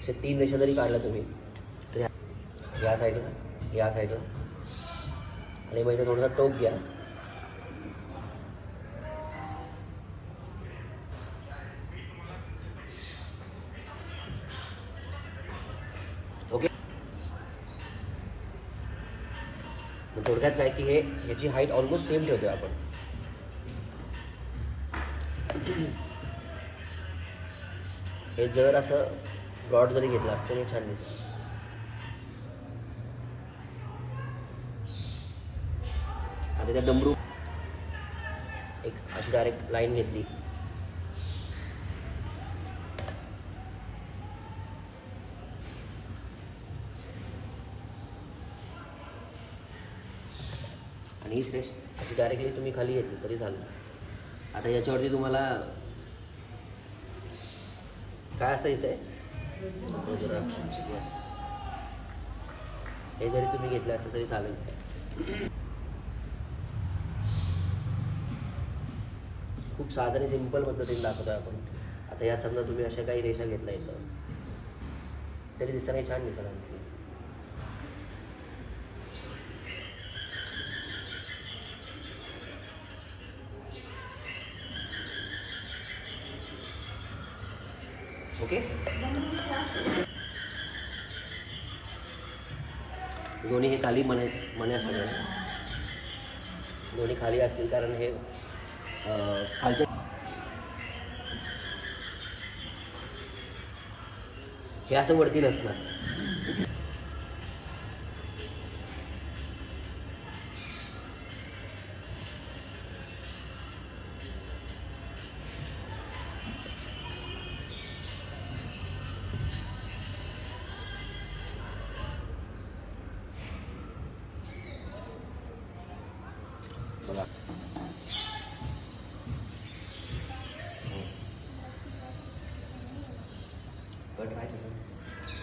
असे 3 रेषा जरी काढल्या तुम्ही तर या साईडला, या साईडला, आणि मग इथे थोडासा टोक घ्या. ओके. थोडक्यात काय की ह्याची हाईट ऑलमोस्ट सेम ठेवतोय आपण. हे जर असं ब्रॉड जरी घेतलं असतं तरी छान दिसेल. आता त्या डमरू एक अशी डायरेक्ट लाईन घेतली. आणि ही रेष अशी डायरेक्टली तुम्ही खाली घेतली तरी झालं. आता याच्यावरती तुम्हाला काय असतं इथे जरा हे जरी तुम्ही घेतलं असतं तरी चालेल. खूप साधं आणि सिंपल पद्धतीने दाखवतोय आपण. आता यात समजा तुम्ही अशा काही रेषा घेतल्या इथं तरी दिसताना छान दिसेल आणखी. ओके. दोन्ही हे खाली मने असतात, दोन्ही खाली असतील कारण हे खालच्या हे असं वरती नसणार. बघा कट काय